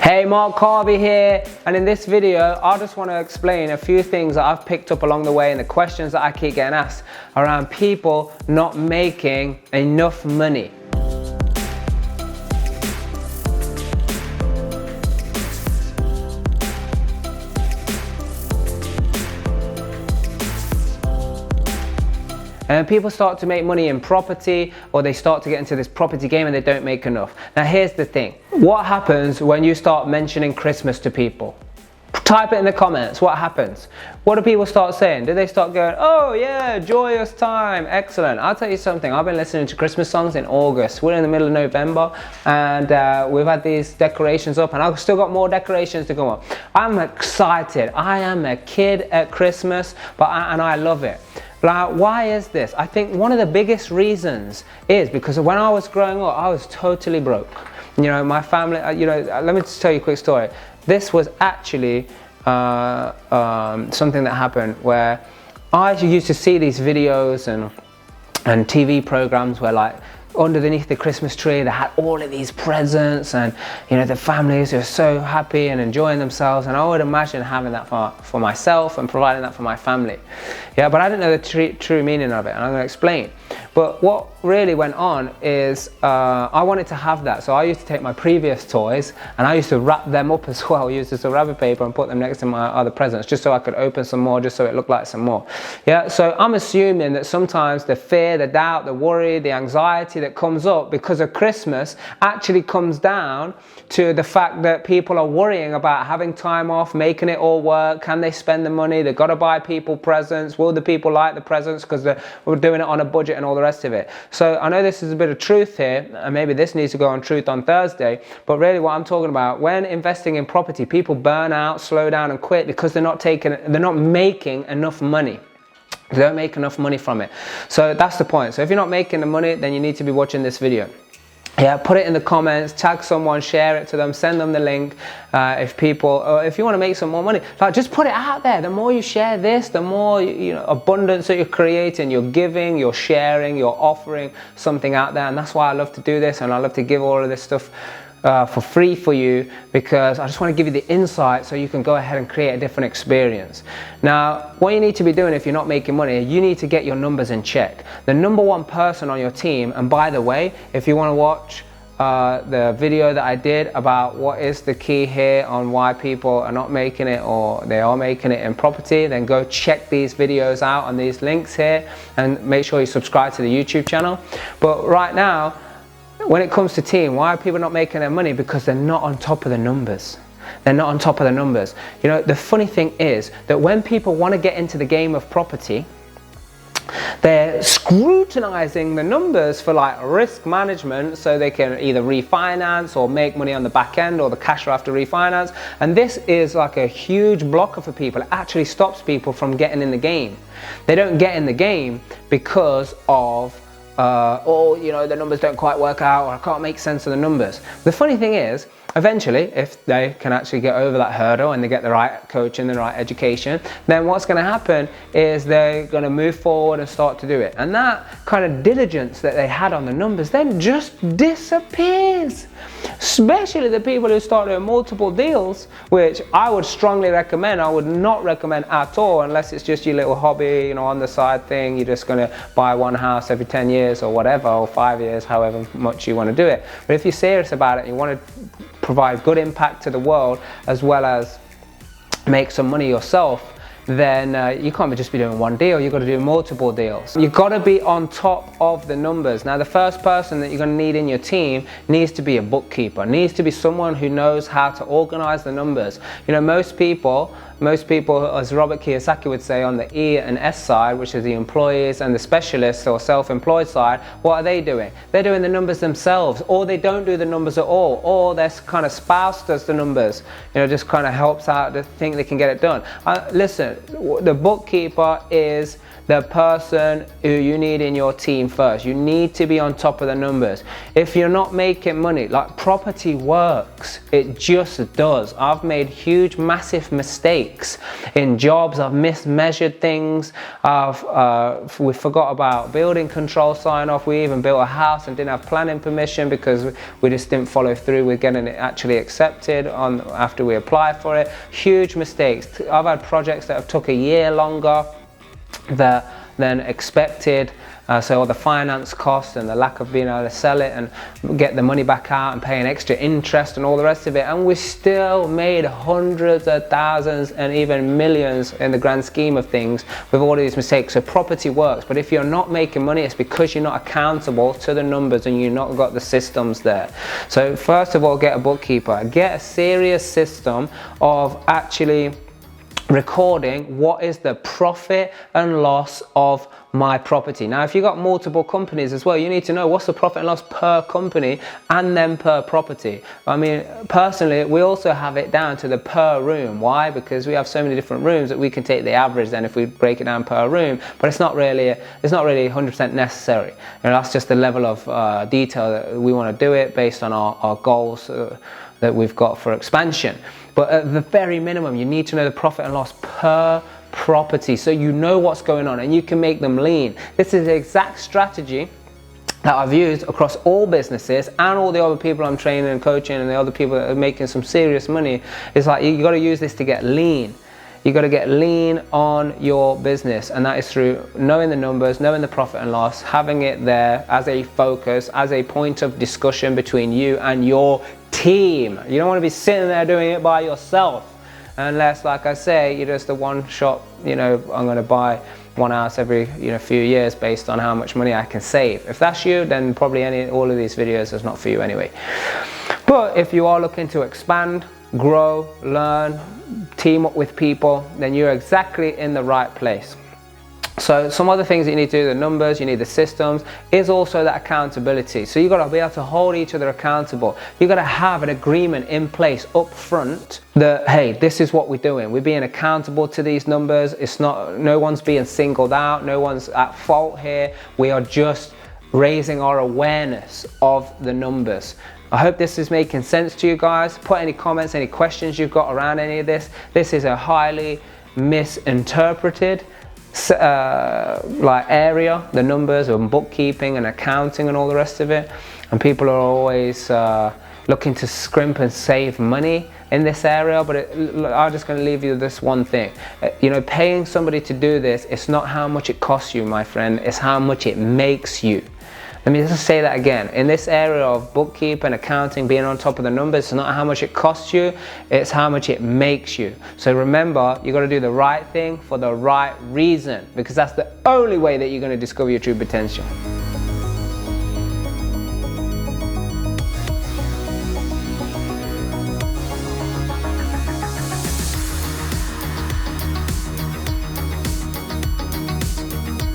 Hey, Mark Carvey here, and in this video I just want to explain a few things that I've picked up along the way and the questions that I keep getting asked around people not making enough money. And people start to make money in property, or they start to get into this property game and they don't make enough. Now here's the thing. What happens when you start mentioning Christmas to people? Type it in the comments. What happens? What do people start saying? Do they start going, oh yeah, joyous time, excellent. I'll tell you something. I've been listening to Christmas songs in August. We're in the middle of November, and we've had these decorations up, and I've still got more decorations to go up. I'm excited. I am a kid at Christmas, and I love it. Like, why is this? I think one of the biggest reasons is because when I was growing up, I was totally broke. You know, my family, let me just tell you a quick story. This was actually something that happened where I used to see these videos and TV programs where, like, underneath the Christmas tree they had all of these presents, and the families were so happy and enjoying themselves, and I would imagine having that for myself and providing that for my family. Yeah, but I didn't know the true meaning of it, and I'm going to explain. But what really went on is I wanted to have that, so I used to take my previous toys and I used to wrap them up as well. I used to wrap paper and put them next to my other presents just so I could open some more, just so it looked like some more. Yeah, so I'm assuming that sometimes the fear, the doubt, the worry, the anxiety that comes up because of Christmas actually comes down to the fact that people are worrying about having time off, making it all work. Can they spend the money? They've got to buy people presents. Will the people like the presents because we're doing it on a budget and all the rest of it? So I know this is a bit of truth here, and maybe this needs to go on Truth on Thursday, but really what I'm talking about, when investing in property, people burn out, slow down and quit because they're not making enough money. They don't make enough money from it. So that's the point. So if you're not making the money, then you need to be watching this video. Yeah, put it in the comments, tag someone, share it to them, send them the link. If you want to make some more money, like, just put it out there. The more you share this, the more abundance that you're creating. You're giving, you're sharing, you're offering something out there, and that's why I love to do this, and I love to give all of this stuff for free for you, because I just want to give you the insight so you can go ahead and create a different experience. Now, what you need to be doing if you're not making money, you need to get your numbers in check. The number one person on your team, and by the way, if you want to watch the video that I did about what is the key here on why people are not making it or they are making it in property, then go check these videos out on these links here, and make sure you subscribe to the YouTube channel. But right now, when it comes to team, why are people not making their money? Because they're not on top of the numbers. They're not on top of the numbers. The funny thing is that when people want to get into the game of property, they're scrutinizing the numbers for, like, risk management, so they can either refinance or make money on the back end, or the cash flow after refinance. And this is like a huge blocker for people. It actually stops people from getting in the game. They don't get in the game because of the numbers don't quite work out, or I can't make sense of the numbers. The funny thing is, eventually, if they can actually get over that hurdle and they get the right coaching, the right education, then what's going to happen is they're going to move forward and start to do it. And that kind of diligence that they had on the numbers then just disappears. Especially the people who start doing multiple deals, which I would strongly recommend. I would not recommend at all unless it's just your little hobby, on the side thing. You're just going to buy one house every 10 years or whatever, or 5 years, however much you want to do it. But if you're serious about it, you want to provide good impact to the world as well as make some money yourself, then you can't just be doing one deal. You've got to do multiple deals. You've got to be on top of the numbers. Now, the first person that you're going to need in your team needs to be a bookkeeper, needs to be someone who knows how to organize the numbers. Most people, as Robert Kiyosaki would say, on the E and S side, which is the employees and the specialists or self-employed side, what are they doing? They're doing the numbers themselves, or they don't do the numbers at all, or their kind of spouse does the numbers, just kind of helps out to think they can get it done. Listen, the bookkeeper is the person who you need in your team first. You need to be on top of the numbers. If you're not making money, like, property works, it just does. I've made huge, massive mistakes in jobs. I've mismeasured things. We forgot about building control sign off. We even built a house and didn't have planning permission because we just didn't follow through with getting it actually accepted after we applied for it. Huge mistakes. I've had projects that have took a year longer than expected, so all the finance costs and the lack of being able to sell it and get the money back out and paying extra interest and all the rest of it, and we still made hundreds of thousands and even millions in the grand scheme of things with all of these mistakes. So property works, but if you're not making money, it's because you're not accountable to the numbers and you've not got the systems there. So first of all, get a bookkeeper, get a serious system of actually recording what is the profit and loss of my property. Now, if you've got multiple companies as well, you need to know what's the profit and loss per company and then per property. I mean, personally, we also have it down to the per room. Why? Because we have so many different rooms that we can take the average then if we break it down per room, but it's not really 100% necessary. And that's just the level of detail that we want to do it based on our goals that we've got for expansion. But at the very minimum, you need to know the profit and loss per property so you know what's going on and you can make them lean. This is the exact strategy that I've used across all businesses and all the other people I'm training and coaching and the other people that are making some serious money. It's like you got to use this to get lean. You got to get lean on your business, and that is through knowing the numbers, knowing the profit and loss, having it there as a focus, as a point of discussion between you and your team. You don't want to be sitting there doing it by yourself, unless, like I say, you're just a one-shot, I'm going to buy one house every few years based on how much money I can save. If that's you, then probably all of these videos is not for you anyway. But if you are looking to expand, grow, learn, team up with people, then you're exactly in the right place. So some other things that you need to do, the numbers, you need the systems, is also that accountability. So you've got to be able to hold each other accountable. You've got to have an agreement in place up front that, hey, this is what we're doing. We're being accountable to these numbers. It's not, no one's being singled out. No one's at fault here. We are just raising our awareness of the numbers. I hope this is making sense to you guys. Put any comments, any questions you've got around any of this. This is a highly misinterpreted area, the numbers and bookkeeping and accounting and all the rest of it. And people are always looking to scrimp and save money in this area, but I'm just going to leave you this one thing. Paying somebody to do this, it's not how much it costs you, my friend, it's how much it makes you. Let me just say that again. In this area of bookkeeping, accounting, being on top of the numbers, it's not how much it costs you, it's how much it makes you. So remember, you got to do the right thing for the right reason, because that's the only way that you're going to discover your true potential.